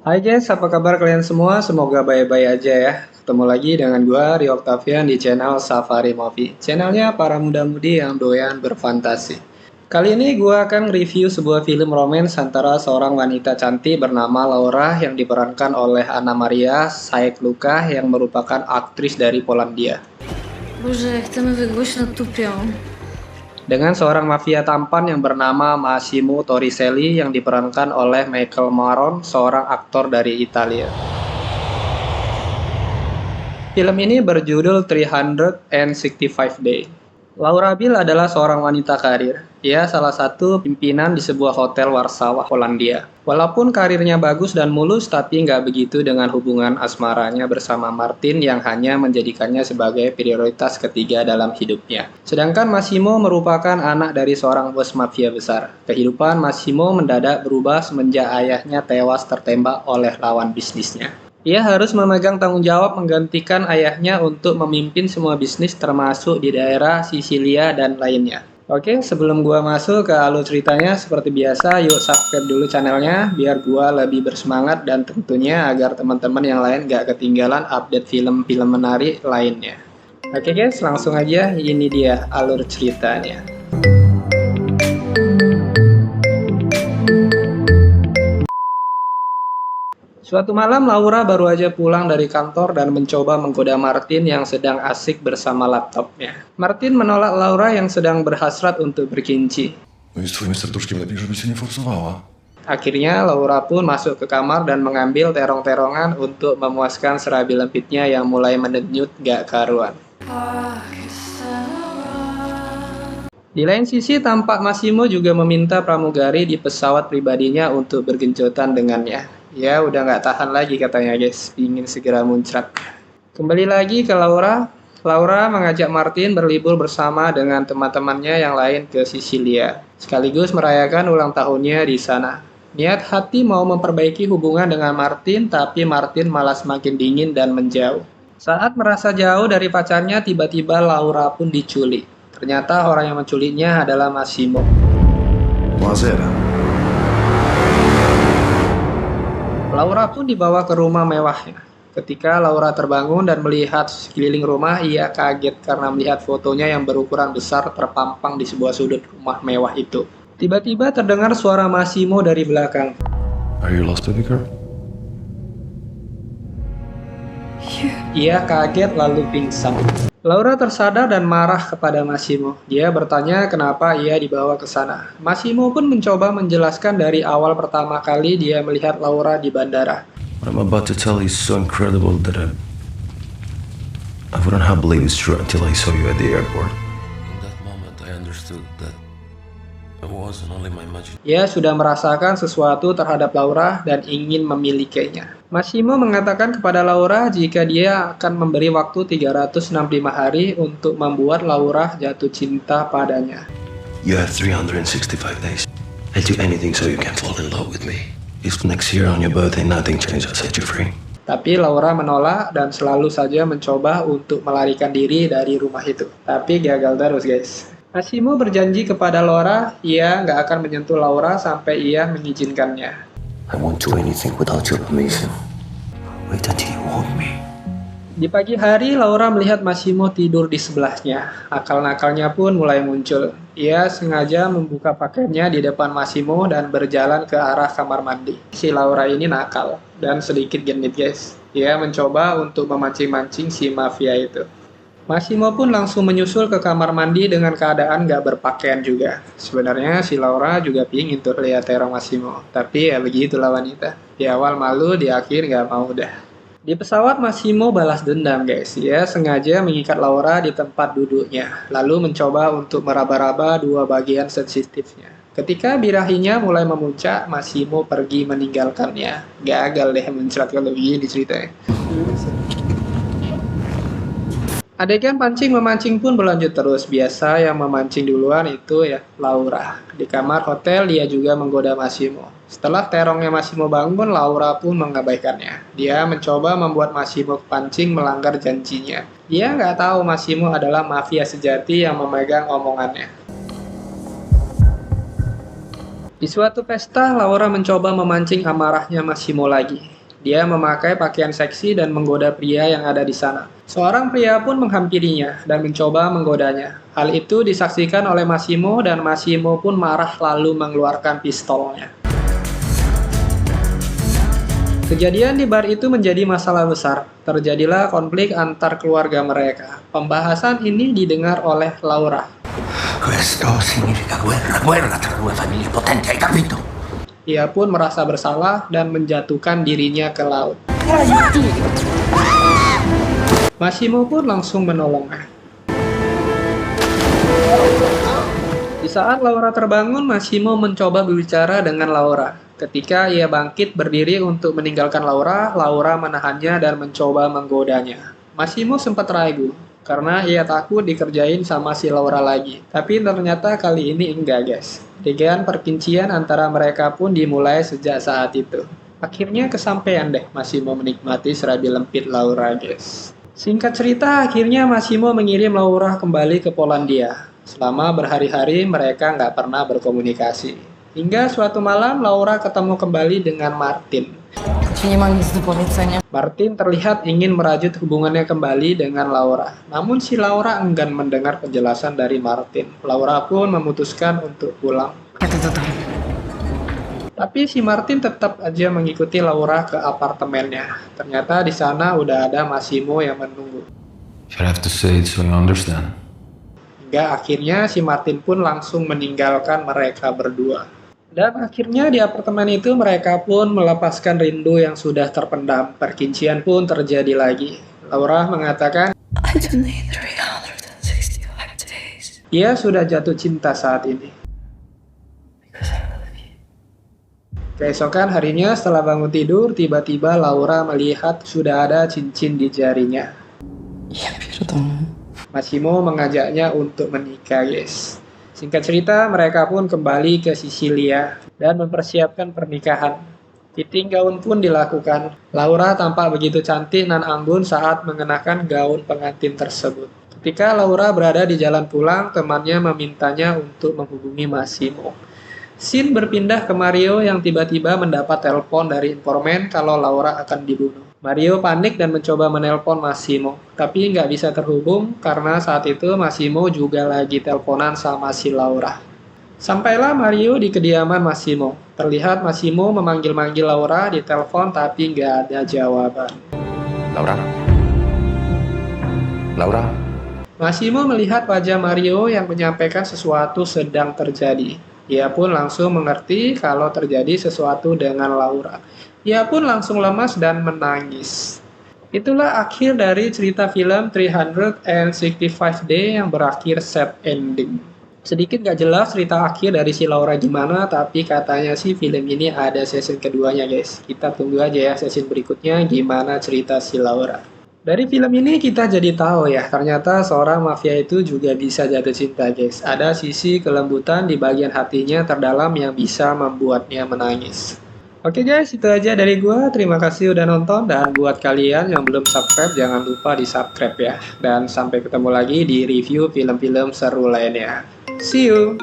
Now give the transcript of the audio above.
Hai guys, apa kabar kalian semua? Semoga baik-baik aja ya. Ketemu lagi dengan gua, Rio Octavian di channel Safari Movie. Channelnya para muda-mudi yang doyan berfantasi. Kali ini gua akan review sebuah film romance antara seorang wanita cantik bernama Laura yang diperankan oleh Anna Maria Saikluka yang merupakan aktris dari Polandia. Boże, chcemy wygłośno tupią. Dengan seorang mafia tampan yang bernama Massimo Torricelli yang diperankan oleh Michael Maron, seorang aktor dari Italia. Film ini berjudul 365 Day. Laura Bill adalah seorang wanita karir. Ia salah satu pimpinan di sebuah hotel Warsawa, Polandia. Walaupun karirnya bagus dan mulus, tapi nggak begitu dengan hubungan asmaranya bersama Martin yang hanya menjadikannya sebagai prioritas ketiga dalam hidupnya. Sedangkan Massimo merupakan anak dari seorang bos mafia besar. Kehidupan Massimo mendadak berubah semenjak ayahnya tewas tertembak oleh lawan bisnisnya. Ia harus memegang tanggung jawab menggantikan ayahnya untuk memimpin semua bisnis termasuk di daerah Sisilia dan lainnya. Oke, sebelum gua masuk ke alur ceritanya, seperti biasa, yuk subscribe dulu channelnya biar gua lebih bersemangat dan tentunya agar teman-teman yang lain gak ketinggalan update film-film menarik lainnya. Oke guys, langsung aja, ini dia alur ceritanya. Suatu malam Laura baru aja pulang dari kantor dan mencoba menggoda Martin yang sedang asik bersama laptopnya. Martin menolak Laura yang sedang berhasrat untuk berkinci. No i z twoim serduszkiem lepiej, żebyś się nie forsowała. Akhirnya Laura pun masuk ke kamar dan mengambil terong-terongan untuk memuaskan serabi lempitnya yang mulai mendenyut gak karuan. Di lain sisi, tampak Massimo juga meminta pramugari di pesawat pribadinya untuk bergencotan dengannya. Ya, udah nggak tahan lagi katanya guys, ingin segera muncrat. Kembali lagi ke Laura. Laura mengajak Martin berlibur bersama dengan teman-temannya yang lain ke Sisilia, sekaligus merayakan ulang tahunnya di sana. Niat hati mau memperbaiki hubungan dengan Martin, tapi Martin malah semakin dingin dan menjauh. Saat merasa jauh dari pacarnya, tiba-tiba Laura pun diculik. Ternyata orang yang menculiknya adalah Massimo. Buonasera. Laura pun dibawa ke rumah mewahnya. Ketika Laura terbangun dan melihat sekeliling rumah, ia kaget karena melihat fotonya yang berukuran besar terpampang di sebuah sudut rumah mewah itu. Tiba-tiba terdengar suara Massimo dari belakang. Are you lost, baby girl? Ia kaget lalu pingsan. Laura tersadar dan marah kepada Massimo. Dia bertanya kenapa ia dibawa ke sana. Massimo pun mencoba menjelaskan dari awal pertama kali dia melihat Laura di bandara. What I'm about to tell you is so incredible that I wouldn't have believed it's true until I saw you at the airport. In that moment I understood that it wasn't only my imagination. Ia sudah merasakan sesuatu terhadap Laura dan ingin memilikinya. Massimo mengatakan kepada Laura jika dia akan memberi waktu 365 hari untuk membuat Laura jatuh cinta padanya. You have 365 days. I'll do anything so you can fall in love with me. If next year on your birthday nothing changes, I'll set you free. Tapi Laura menolak dan selalu saja mencoba untuk melarikan diri dari rumah itu. Tapi gagal terus guys. Massimo berjanji kepada Laura, ia nggak akan menyentuh Laura sampai ia mengizinkannya. I won't do anything without your permission. Wait until you want me. Di pagi hari, Laura melihat Massimo tidur di sebelahnya. Akal-nakalnya pun mulai muncul. Ia sengaja membuka pakaiannya di depan Massimo dan berjalan ke arah kamar mandi. Si Laura ini nakal dan sedikit genit guys. Ia mencoba untuk memancing-mancing si mafia itu. Massimo pun langsung menyusul ke kamar mandi dengan keadaan gak berpakaian juga. Sebenarnya si Laura juga pingin tuh lihat terong Massimo. Tapi ya begitulah wanita. Di awal malu, di akhir gak mau dah. Di pesawat Massimo balas dendam guys. Ia sengaja mengikat Laura di tempat duduknya. Lalu mencoba untuk meraba-raba dua bagian sensitifnya. Ketika birahinya mulai memuncak, Massimo pergi meninggalkannya. Gagal deh mencret kalau begini ceritanya. Adegan pancing-memancing pun berlanjut terus. Biasa yang memancing duluan itu ya Laura. Di kamar hotel dia juga menggoda Massimo. Setelah terongnya Massimo bangun, Laura pun mengabaikannya. Dia mencoba membuat Massimo pancing melanggar janjinya. Dia nggak tahu Massimo adalah mafia sejati yang memegang omongannya. Di suatu pesta, Laura mencoba memancing amarahnya Massimo lagi. Dia memakai pakaian seksi dan menggoda pria yang ada di sana. Seorang pria pun menghampirinya dan mencoba menggodanya. Hal itu disaksikan oleh Massimo dan Massimo pun marah lalu mengeluarkan pistolnya. Kejadian di bar itu menjadi masalah besar. Terjadilah konflik antar keluarga mereka. Pembahasan ini didengar oleh Laura. Questo significa guerra tra due famiglie potenti, hai capito? Ia pun merasa bersalah dan menjatuhkan dirinya ke laut. Massimo pun langsung menolongnya. Di saat Laura terbangun, Massimo mencoba berbicara dengan Laura. Ketika ia bangkit berdiri untuk meninggalkan Laura, Laura menahannya dan mencoba menggodanya. Massimo sempat ragu, karena ia takut dikerjain sama si Laura lagi. Tapi ternyata kali ini enggak, guys. Adegan perkincian antara mereka pun dimulai sejak saat itu. Akhirnya kesampaian deh Massimo menikmati serabi lempit Laura, guys. Singkat cerita, akhirnya Massimo mengirim Laura kembali ke Polandia. Selama berhari-hari mereka nggak pernah berkomunikasi. Hingga suatu malam Laura ketemu kembali dengan Martin. Martin terlihat ingin merajut hubungannya kembali dengan Laura. Namun si Laura enggan mendengar penjelasan dari Martin. Laura pun memutuskan untuk pulang. Tapi si Martin tetap aja mengikuti Laura ke apartemennya. Ternyata di sana udah ada Massimo yang menunggu. Should I have to say it so you understand? Hingga akhirnya si Martin pun langsung meninggalkan mereka berdua. Dan akhirnya di apartemen itu mereka pun melepaskan rindu yang sudah terpendam. Perkincian pun terjadi lagi. Laura mengatakan, I don't need 365 days. ia sudah jatuh cinta saat ini. Keesokan harinya setelah bangun tidur, tiba-tiba Laura melihat sudah ada cincin di jarinya. Massimo mengajaknya untuk menikah, guys. Singkat cerita, mereka pun kembali ke Sisilia dan mempersiapkan pernikahan. Fitting gaun pun dilakukan. Laura tampak begitu cantik dan anggun saat mengenakan gaun pengantin tersebut. Ketika Laura berada di jalan pulang, temannya memintanya untuk menghubungi Massimo. Scene berpindah ke Mario yang tiba-tiba mendapat telepon dari informan kalau Laura akan dibunuh. Mario panik dan mencoba menelpon Massimo, tapi nggak bisa terhubung karena saat itu Massimo juga lagi teleponan sama si Laura. Sampailah Mario di kediaman Massimo. Terlihat Massimo memanggil-manggil Laura di telepon tapi nggak ada jawaban. Laura? Laura? Massimo melihat wajah Mario yang menyampaikan sesuatu sedang terjadi. Ia pun langsung mengerti kalau terjadi sesuatu dengan Laura. Ia pun langsung lemas dan menangis. Itulah akhir dari cerita film 365 Day yang berakhir sad ending. Sedikit gak jelas cerita akhir dari si Laura gimana, tapi katanya sih film ini ada season keduanya, guys. Kita tunggu aja ya season berikutnya gimana cerita si Laura. Dari film ini kita jadi tahu ya, ternyata seorang mafia itu juga bisa jatuh cinta, guys. Ada sisi kelembutan di bagian hatinya terdalam yang bisa membuatnya menangis. Oke guys, itu aja dari gua. Terima kasih udah nonton, dan buat kalian yang belum subscribe jangan lupa di subscribe ya. Dan sampai ketemu lagi di review film-film seru lainnya. See you!